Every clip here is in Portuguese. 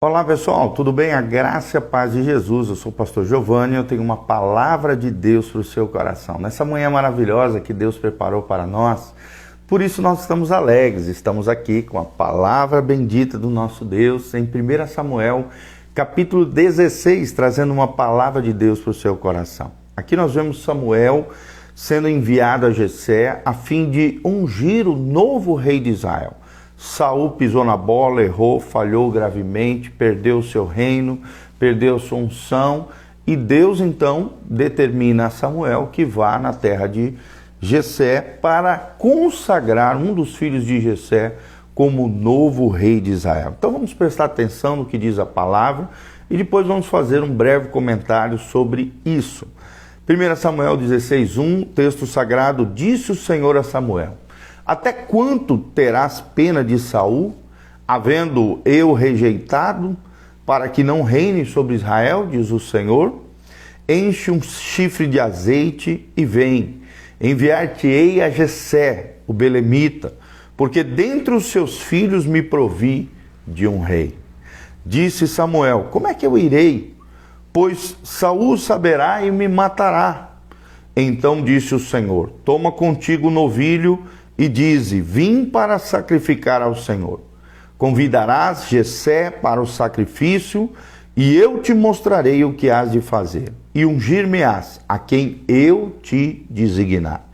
Olá pessoal, tudo bem? A graça e a paz de Jesus. Eu sou o pastor Giovanni e eu tenho uma palavra de Deus para o seu coração. Nessa manhã maravilhosa que Deus preparou para nós, por isso nós estamos alegres, estamos aqui com a palavra bendita do nosso Deus em 1 Samuel, capítulo 16, trazendo uma palavra de Deus para o seu coração. Aqui nós vemos Samuel sendo enviado a Jessé a fim de ungir o novo rei de Israel. Saul pisou na bola, errou, falhou gravemente, perdeu o seu reino, perdeu sua unção, e Deus então determina a Samuel que vá na terra de Jessé para consagrar um dos filhos de Jessé como novo rei de Israel. Então vamos prestar atenção no que diz a palavra e depois vamos fazer um breve comentário sobre isso. 1 Samuel 16:1, texto sagrado: disse o Senhor a Samuel: até quanto terás pena de Saul, havendo eu rejeitado, para que não reine sobre Israel, diz o Senhor? Enche um chifre de azeite e vem. Enviar-te-ei a Jessé, o belemita, porque dentre os seus filhos me provi de um rei. Disse Samuel: como é que eu irei? Pois Saul saberá e me matará. Então disse o Senhor: toma contigo o novilho e dize: vim para sacrificar ao Senhor. Convidarás Jessé para o sacrifício, e eu te mostrarei o que hás de fazer, e ungir-me-ás a quem eu te designar.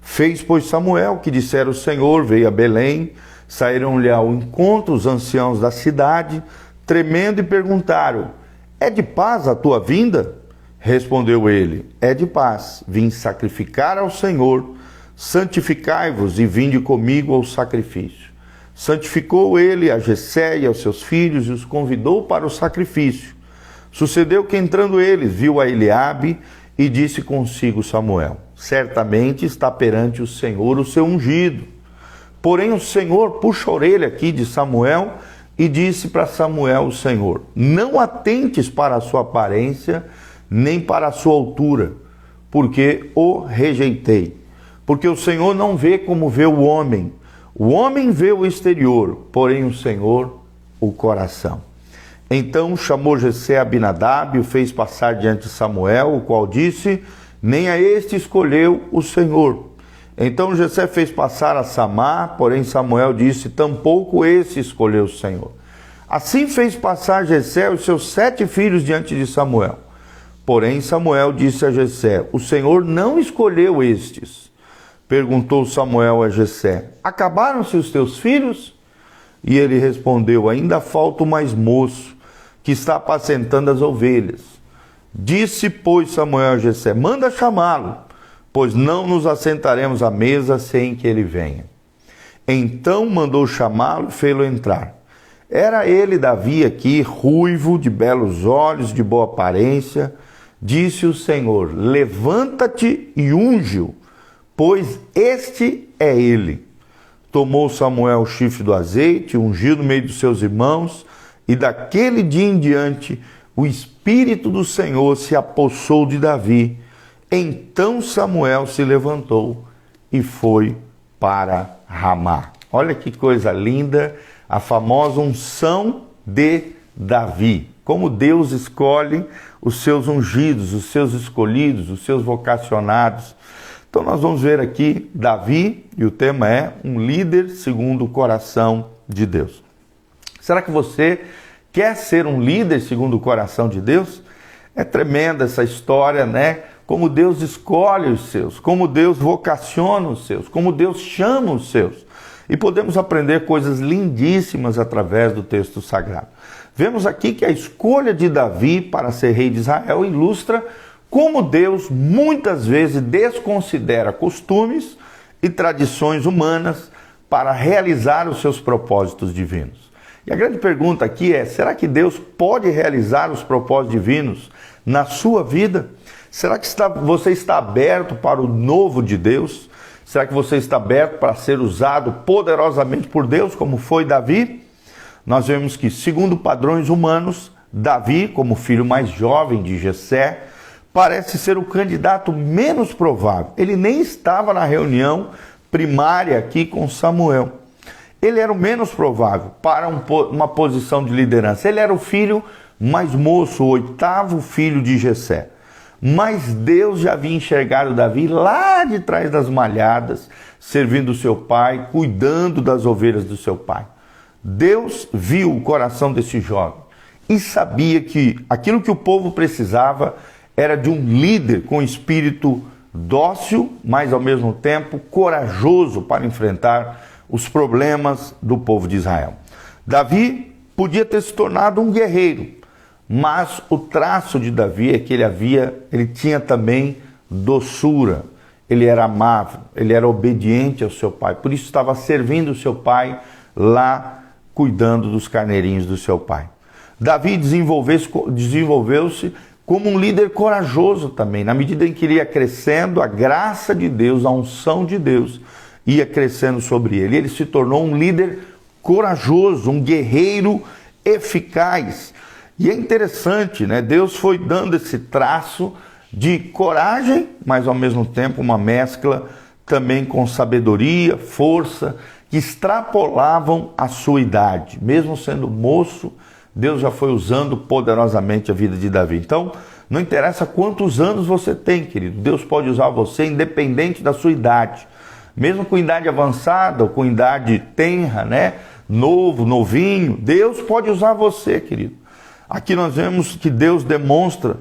Fez, pois, Samuel o que dissera o Senhor, veio a Belém, saíram-lhe ao encontro os anciãos da cidade, tremendo, e perguntaram: é de paz a tua vinda? Respondeu ele: é de paz, vim sacrificar ao Senhor. Santificai-vos e vinde comigo ao sacrifício. Santificou ele a Jessé e aos seus filhos e os convidou para o sacrifício. Sucedeu que, entrando eles, viu a Eliabe e disse consigo Samuel: certamente está perante o Senhor o seu ungido. Porém o Senhor puxa a orelha aqui de Samuel e disse para Samuel o Senhor: não atentes para a sua aparência, nem para a sua altura, porque o rejeitei. Porque o Senhor não vê como vê o homem vê o exterior, porém o Senhor o coração. Então chamou Jessé Abinadab e o fez passar diante de Samuel, o qual disse: nem a este escolheu o Senhor. Então Jessé fez passar a Samá, porém Samuel disse: tampouco esse escolheu o Senhor. Assim fez passar Jessé os seus 7 filhos diante de Samuel. Porém Samuel disse a Jessé: o Senhor não escolheu estes. Perguntou Samuel a Jessé: acabaram-se os teus filhos? E ele respondeu: ainda falta o mais moço, que está apacentando as ovelhas. Disse, pois, Samuel a Jessé: manda chamá-lo, pois não nos assentaremos à mesa sem que ele venha. Então mandou chamá-lo e fê-lo entrar. Era ele, Davi, aqui, ruivo, de belos olhos, de boa aparência. Disse o Senhor: levanta-te e unge-o, pois este é ele. Tomou Samuel o chifre do azeite, ungiu no meio dos seus irmãos, e daquele dia em diante o Espírito do Senhor se apossou de Davi. Então Samuel se levantou e foi para Ramá. Olha que coisa linda, a famosa unção de Davi. Como Deus escolhe os seus ungidos, os seus escolhidos, os seus vocacionados. Então nós vamos ver aqui Davi, e o tema é um líder segundo o coração de Deus. Será que você quer ser um líder segundo o coração de Deus? É tremenda essa história, né? Como Deus escolhe os seus, como Deus vocaciona os seus, como Deus chama os seus. E podemos aprender coisas lindíssimas através do texto sagrado. Vemos aqui que a escolha de Davi para ser rei de Israel ilustra como Deus muitas vezes desconsidera costumes e tradições humanas para realizar os seus propósitos divinos. E a grande pergunta aqui é: será que Deus pode realizar os propósitos divinos na sua vida? Será que você está aberto para o novo de Deus? Será que você está aberto para ser usado poderosamente por Deus, como foi Davi? Nós vemos que, segundo padrões humanos, Davi, como filho mais jovem de Jessé, parece ser o candidato menos provável. Ele nem estava na reunião primária aqui com Samuel. ele era o menos provável para uma posição de liderança. Ele era o filho mais moço, o 8º filho de Jessé. Mas Deus já havia enxergado Davi lá de trás das malhadas, servindo o seu pai, cuidando das ovelhas do seu pai. Deus viu o coração desse jovem e sabia que aquilo que o povo precisava era de um líder com espírito dócil, mas ao mesmo tempo corajoso para enfrentar os problemas do povo de Israel. Davi podia ter se tornado um guerreiro, mas o traço de Davi é que ele tinha também doçura, ele era amável, ele era obediente ao seu pai, por isso estava servindo o seu pai lá, cuidando dos carneirinhos do seu pai. Davi desenvolveu-se como um líder corajoso também, na medida em que ele ia crescendo, a graça de Deus, a unção de Deus ia crescendo sobre ele. Ele se tornou um líder corajoso, um guerreiro eficaz. E é interessante, né? Deus foi dando esse traço de coragem, mas ao mesmo tempo uma mescla também com sabedoria, força, que extrapolavam a sua idade. Mesmo sendo moço, Deus já foi usando poderosamente a vida de Davi. Então, não interessa quantos anos você tem, querido. Deus pode usar você independente da sua idade. Mesmo com idade avançada ou com idade tenra, né? Novinho, Deus pode usar você, querido. Aqui nós vemos que Deus demonstra,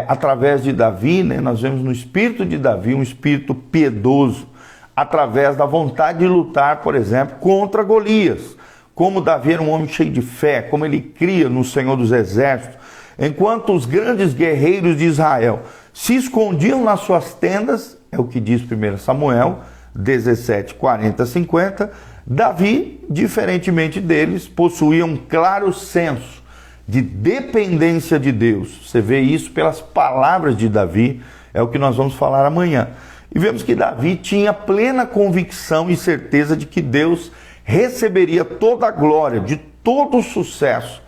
através de Davi, né? Nós vemos no espírito de Davi um espírito piedoso, através da vontade de lutar, por exemplo, contra Golias. Como Davi era um homem cheio de fé, como ele cria no Senhor dos Exércitos, enquanto os grandes guerreiros de Israel se escondiam nas suas tendas, é o que diz 1 Samuel 17, 40, 50, Davi, diferentemente deles, possuía um claro senso de dependência de Deus. Você vê isso pelas palavras de Davi, é o que nós vamos falar amanhã. E vemos que Davi tinha plena convicção e certeza de que Deus receberia toda a glória, de todo o sucesso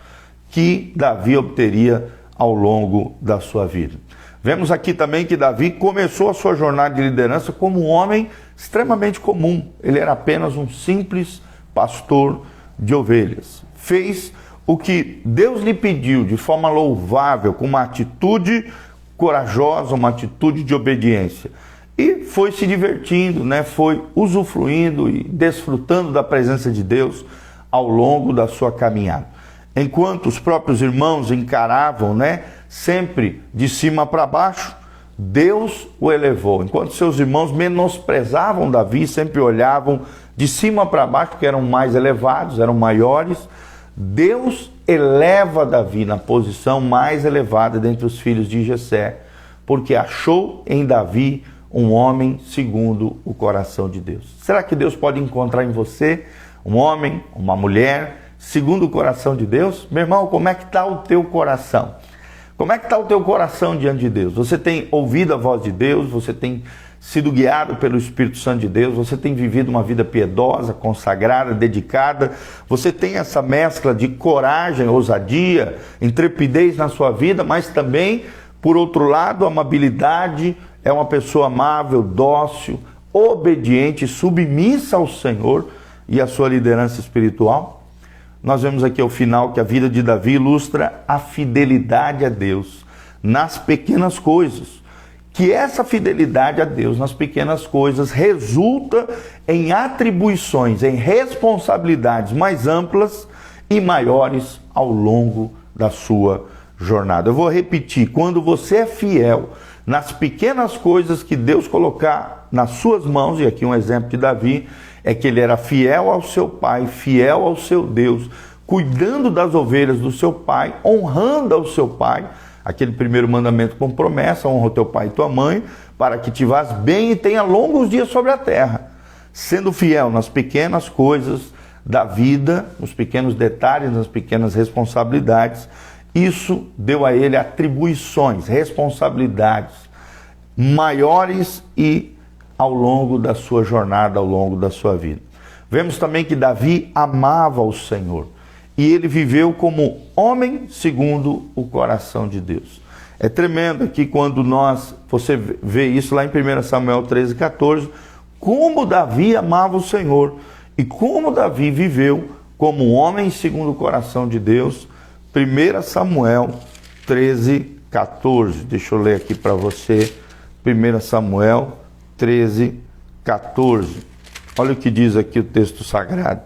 que Davi obteria ao longo da sua vida. Vemos aqui também que Davi começou a sua jornada de liderança como um homem extremamente comum. Ele era apenas um simples pastor de ovelhas. Fez o que Deus lhe pediu de forma louvável, com uma atitude corajosa, uma atitude de obediência. E foi se divertindo, né? Foi usufruindo e desfrutando da presença de Deus ao longo da sua caminhada. Enquanto os próprios irmãos encaravam, né, sempre de cima para baixo, Deus o elevou. Enquanto seus irmãos menosprezavam Davi, sempre olhavam de cima para baixo, porque eram mais elevados, eram maiores, Deus eleva Davi na posição mais elevada dentre os filhos de Jessé, porque achou em Davi um homem segundo o coração de Deus. Será que Deus pode encontrar em você um homem, uma mulher, segundo o coração de Deus? Meu irmão, como é que está o teu coração? Como é que está o teu coração diante de Deus? Você tem ouvido a voz de Deus? Você tem sido guiado pelo Espírito Santo de Deus? Você tem vivido uma vida piedosa, consagrada, dedicada? Você tem essa mescla de coragem, ousadia, intrepidez na sua vida, mas também, por outro lado, amabilidade. É uma pessoa amável, dócil, obediente, submissa ao Senhor e à sua liderança espiritual? Nós vemos aqui ao final que a vida de Davi ilustra a fidelidade a Deus nas pequenas coisas. Que essa fidelidade a Deus nas pequenas coisas resulta em atribuições, em responsabilidades mais amplas e maiores ao longo da sua jornada. Eu vou repetir, quando você é fiel nas pequenas coisas que Deus colocar nas suas mãos, e aqui um exemplo de Davi, é que ele era fiel ao seu pai, fiel ao seu Deus, cuidando das ovelhas do seu pai, honrando ao seu pai, aquele primeiro mandamento com promessa, honra o teu pai e tua mãe, para que te vás bem e tenha longos dias sobre a terra. Sendo fiel nas pequenas coisas da vida, nos pequenos detalhes, nas pequenas responsabilidades, isso deu a ele atribuições, responsabilidades maiores e ao longo da sua jornada, ao longo da sua vida. Vemos também que Davi amava o Senhor e ele viveu como homem segundo o coração de Deus. É tremendo aqui quando você vê isso lá em 1 Samuel 13, 14, como Davi amava o Senhor. e como Davi viveu como um homem segundo o coração de Deus. 1 Samuel 13, 14. Deixa eu ler aqui para você. 1 Samuel 13, 14. Olha o que diz aqui o texto sagrado.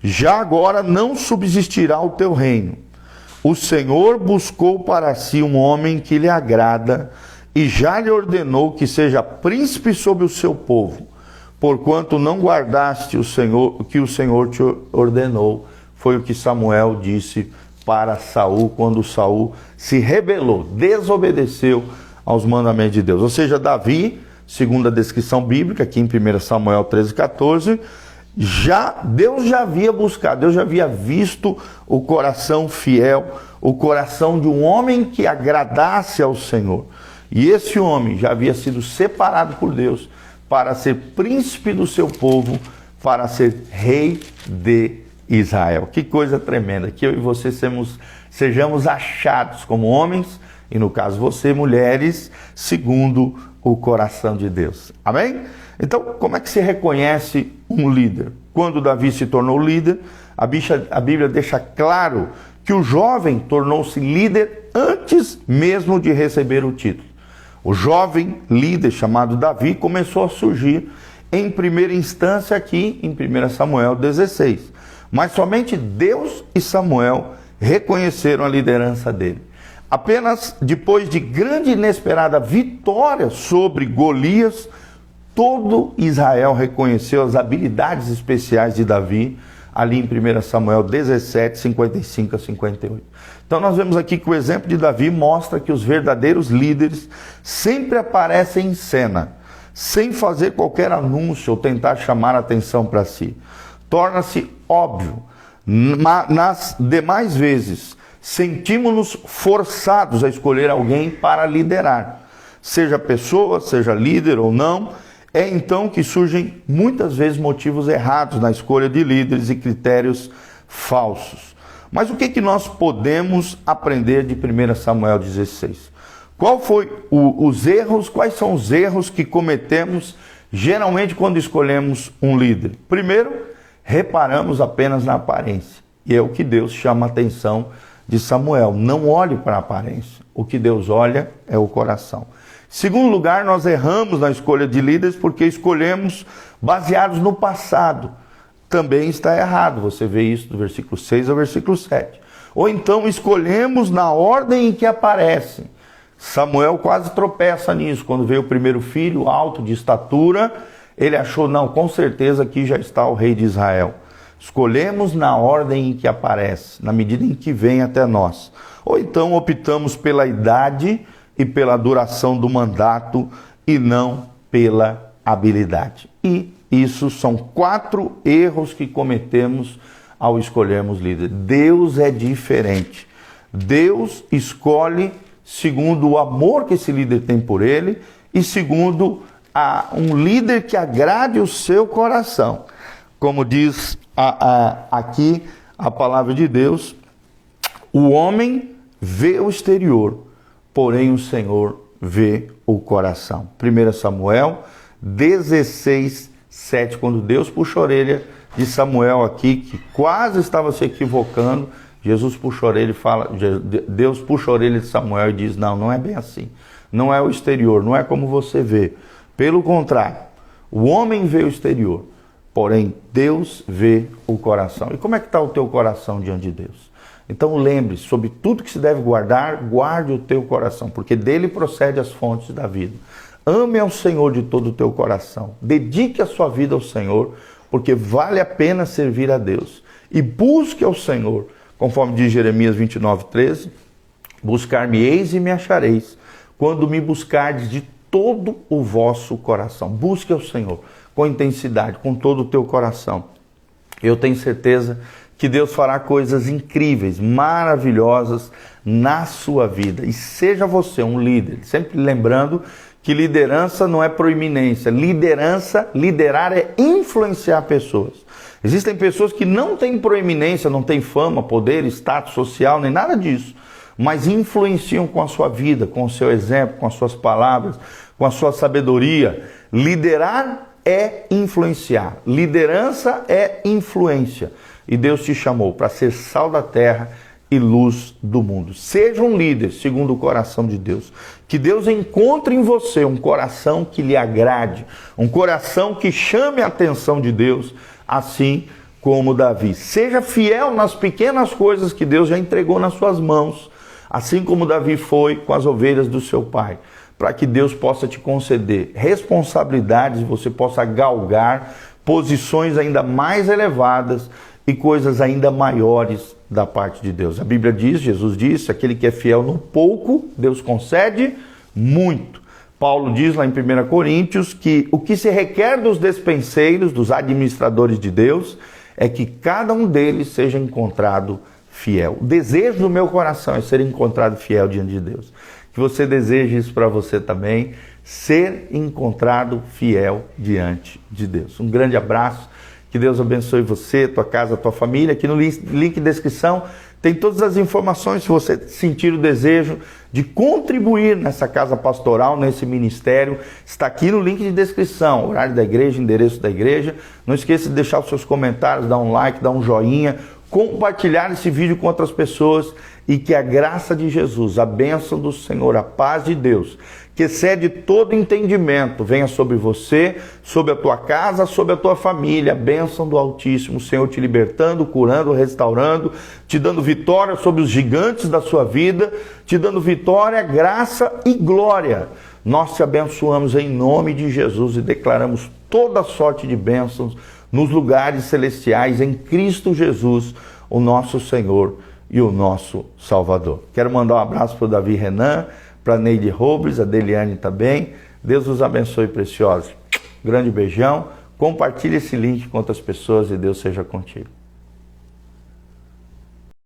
Já agora não subsistirá o teu reino. O Senhor buscou para si um homem que lhe agrada e já lhe ordenou que seja príncipe sobre o seu povo, porquanto não guardaste o que o Senhor te ordenou. Foi o que Samuel disse para Saul quando Saul se rebelou, desobedeceu aos mandamentos de Deus. Ou seja, Davi, segundo a descrição bíblica, aqui em 1 Samuel 13, 14, Deus já havia buscado, Deus já havia visto o coração fiel, o coração de um homem que agradasse ao Senhor. E esse homem já havia sido separado por Deus para ser príncipe do seu povo, para ser rei de Israel. Que coisa tremenda, que eu e você sejamos achados como homens, e no caso você, mulheres, segundo o coração de Deus. Amém? Então, como é que se reconhece um líder? Quando Davi se tornou líder, a Bíblia deixa claro que o jovem tornou-se líder antes mesmo de receber o título. O jovem líder chamado Davi começou a surgir em primeira instância aqui em 1 Samuel 16. Mas somente Deus e Samuel reconheceram a liderança dele. Apenas depois de grande e inesperada vitória sobre Golias, todo Israel reconheceu as habilidades especiais de Davi, ali em 1 Samuel 17, 55 a 58. Então nós vemos aqui que o exemplo de Davi mostra que os verdadeiros líderes sempre aparecem em cena, sem fazer qualquer anúncio ou tentar chamar a atenção para si. Torna-se óbvio, nas demais vezes, sentimos-nos forçados a escolher alguém para liderar. Seja pessoa, seja líder ou não, é então que surgem muitas vezes motivos errados na escolha de líderes e critérios falsos. Mas o que nós podemos aprender de 1 Samuel 16? Quais são os erros que cometemos geralmente quando escolhemos um líder? Primeiro, reparamos apenas na aparência. E é o que Deus chama a atenção de Samuel. Não olhe para a aparência. O que Deus olha é o coração. Segundo lugar, nós erramos na escolha de líderes porque escolhemos baseados no passado. Também está errado. Você vê isso do versículo 6 ao versículo 7. Ou então escolhemos na ordem em que aparecem. Samuel quase tropeça nisso. Quando veio o primeiro filho, alto, de estatura, ele achou, não, com certeza aqui já está o rei de Israel. Escolhemos na ordem em que aparece, na medida em que vem até nós. Ou então optamos pela idade e pela duração do mandato e não pela habilidade. E isso são 4 erros que cometemos ao escolhermos líder. Deus é diferente. Deus escolhe segundo o amor que esse líder tem por ele e segundo um líder que agrade o seu coração. Como diz aqui a palavra de Deus, o homem vê o exterior, porém o Senhor vê o coração. 1 Samuel 16, 7, quando Deus puxa a orelha de Samuel aqui, que quase estava se equivocando, Deus puxa a orelha de Samuel e diz, não é bem assim. Não é o exterior, não é como você vê. Pelo contrário, o homem vê o exterior, porém Deus vê o coração. E como é que está o teu coração diante de Deus? Então lembre-se, sobre tudo que se deve guardar, guarde o teu coração, porque dele procede as fontes da vida. Ame ao Senhor de todo o teu coração. Dedique a sua vida ao Senhor, porque vale a pena servir a Deus. E busque ao Senhor, conforme diz Jeremias 29, 13, buscar-me-eis e me achareis, quando me buscardes de todo o vosso coração. Busque ao Senhor com intensidade, com todo o teu coração. Eu tenho certeza que Deus fará coisas incríveis, maravilhosas na sua vida. E seja você um líder, sempre lembrando que liderança não é proeminência. Liderar é influenciar pessoas. Existem pessoas que não têm proeminência, não têm fama, poder, status social, nem nada disso, mas influenciam com a sua vida, com o seu exemplo, com as suas palavras, com a sua sabedoria. Liderar é influenciar. Liderança é influência. E Deus te chamou para ser sal da terra e luz do mundo. Seja um líder segundo o coração de Deus. Que Deus encontre em você um coração que lhe agrade, um coração que chame a atenção de Deus, assim como Davi. Seja fiel nas pequenas coisas que Deus já entregou nas suas mãos, assim como Davi foi com as ovelhas do seu pai, para que Deus possa te conceder responsabilidades e você possa galgar posições ainda mais elevadas e coisas ainda maiores da parte de Deus. A Bíblia diz, Jesus disse, aquele que é fiel no pouco, Deus concede muito. Paulo diz lá em 1 Coríntios que o que se requer dos despenseiros, dos administradores de Deus, é que cada um deles seja encontrado fiel. O desejo do meu coração é ser encontrado fiel diante de Deus. Que você deseje isso para você também, ser encontrado fiel diante de Deus. Um grande abraço. Que Deus abençoe você, tua casa, tua família. Aqui no link de descrição tem todas as informações, se você sentir o desejo de contribuir nessa casa pastoral, nesse ministério. Está aqui no link de descrição, horário da igreja, endereço da igreja. Não esqueça de deixar os seus comentários, dar um like, dar um joinha, compartilhar esse vídeo com outras pessoas e que a graça de Jesus, a bênção do Senhor, a paz de Deus, que excede todo entendimento, venha sobre você, sobre a tua casa, sobre a tua família, a bênção do Altíssimo, o Senhor te libertando, curando, restaurando, te dando vitória sobre os gigantes da sua vida, te dando vitória, graça e glória. Nós te abençoamos em nome de Jesus e declaramos toda sorte de bênçãos nos lugares celestiais em Cristo Jesus, o nosso Senhor e o nosso Salvador. Quero mandar um abraço para o Davi Renan, para a Neide Robles, a Deliane também. Deus os abençoe, preciosos. Grande beijão. Compartilhe esse link com outras pessoas e Deus seja contigo.